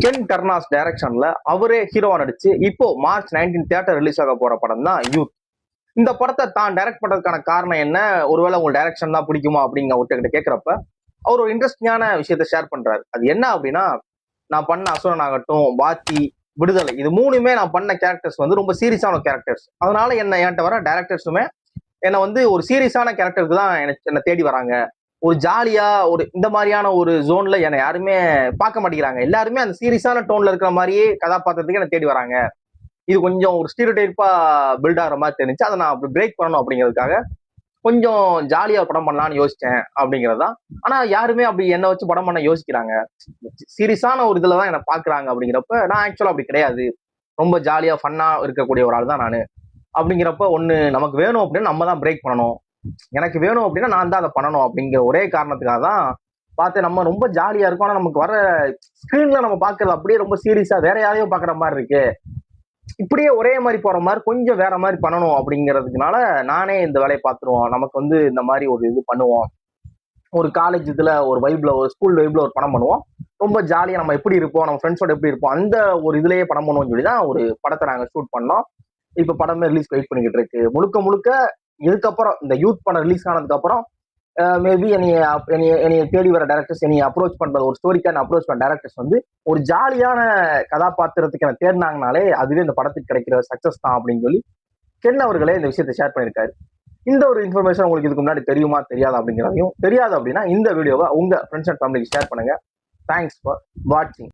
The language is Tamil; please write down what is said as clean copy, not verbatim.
கென் கர்னாஸ் டைரக்ஷன்ல அவரே ஹீரோவா நடிச்சு இப்போ மார்ச் 19 தியேட்டர் ரிலீஸ் ஆக போற படம் தான் யூத். இந்த படத்தை தான் டைரக்ட் பண்றதுக்கான காரணம் என்ன, ஒருவேளை உங்களுக்கு டைரக்ஷன் தான் பிடிக்குமா அப்படிங்க ஒருத்தர்கிட்ட கேட்கிறப்ப அவர் ஒரு இன்ட்ரெஸ்டிங்கான விஷயத்த ஷேர் பண்றாரு. அது என்ன அப்படின்னா, நான் பண்ண அசுரன் ஆகட்டும், வாத்தி, விடுதலை, இது மூணுமே நான் பண்ண கேரக்டர்ஸ் வந்து ரொம்ப சீரியஸான கேரக்டர்ஸ். அதனால என்கிட்ட வர டைரக்டர்ஸுமே என்னை வந்து ஒரு சீரியஸான கேரக்டருக்கு தான் என்னை தேடி வராங்க. ஒரு ஜாலியா ஒரு இந்த மாதிரியான ஒரு ஜோன்ல என்னை யாருமே பார்க்க மாட்டேங்கிறாங்க. எல்லாருமே அந்த சீரியஸான டோன்ல இருக்கிற மாதிரியே கதாபாத்திரத்துக்கு என்ன தேடி வராங்க. இது கொஞ்சம் ஒரு ஸ்டீரியோடைப்பா பில்ட் ஆகிற மாதிரி தெரிஞ்சு அதை நான் அப்படி பிரேக் பண்ணணும் அப்படிங்கிறதுக்காக கொஞ்சம் ஜாலியா படம் பண்ணலாம்னு யோசிச்சேன் அப்படிங்கிறதான். ஆனா யாருமே அப்படி என்ன வச்சு படம் பண்ண யோசிக்கிறாங்க, சீரியஸான ஒரு இதுலதான் என்ன பாக்குறாங்க அப்படிங்கிறப்ப நான் ஆக்சுவலா அப்படி கிடையாது. ரொம்ப ஜாலியா ஃபன்னா இருக்கக்கூடிய ஒரு ஆள் தான் நானு. அப்படிங்கிறப்ப ஒண்ணு நமக்கு வேணும் அப்படின்னா நம்ம தான் பிரேக் பண்ணணும், எனக்கு வேணும் அப்படின்னா நான் தான் அதை பண்ணணும் அப்படிங்கிற ஒரே காரணத்துக்காக தான் பார்த்து நம்ம ரொம்ப ஜாலியா இருக்கும். ஆனா நமக்கு வர ஸ்கிரீன்ல நம்ம பாக்குறது அப்படியே ரொம்ப சீரியஸா வேற யாரையும் பாக்குற மாதிரி இருக்கு, இப்படியே ஒரே மாதிரி போற மாதிரி கொஞ்சம் வேற மாதிரி பண்ணணும் அப்படிங்கிறதுனால நானே இந்த வேலையை பார்த்துருவோம். நமக்கு வந்து இந்த மாதிரி ஒரு இது பண்ணுவோம், ஒரு காலேஜ் இதுல ஒரு வைப்ல ஒரு ஸ்கூல் வைப்ல ஒரு படம் பண்ணுவோம், ரொம்ப ஜாலியா நம்ம எப்படி இருப்போம், நம்ம ஃப்ரெண்ட்ஸோட எப்படி இருப்போம், அந்த ஒரு இதுலயே படம் பண்ணுவோம்னு சொல்லி தான் ஒரு படத்தை நாங்க ஷூட் பண்ணோம். இப்ப படமே ரிலீஸ் வெயிட் பண்ணிக்கிட்டு இருக்கு. முழுக்க முழுக்க இதுக்கப்புறம் இந்த யூத் படம் ரிலீஸ் ஆனதுக்கு அப்புறம் மேபி என்னைய தேடி வர டேரக்டர்ஸ், என்னைய அப்ரோச் பண்ற ஒரு ஸ்டோரிக்கான அப்ரோச் பண்ண டேரக்டர்ஸ் வந்து ஒரு ஜாலியான கதாபாத்திரத்துக்கு என்ன தேடினாங்கனாலே அதுவே இந்த படத்துக்கு கிடைக்கிற சக்சஸ் தான் அப்படின்னு சொல்லி கென் அவர்களே இந்த விஷயத்தை ஷேர் பண்ணியிருக்காரு. இந்த ஒரு இன்ஃபர்மேஷன் உங்களுக்கு இதுக்கு முன்னாடி தெரியுமா தெரியாது அப்படிங்கிறதையும், தெரியாது அப்படின்னா இந்த வீடியோவை உங்க ஃப்ரெண்ட்ஸ் அண்ட் ஃபேமிலிக்கு ஷேர் பண்ணுங்க. தேங்க்ஸ் ஃபார் வாட்சிங்.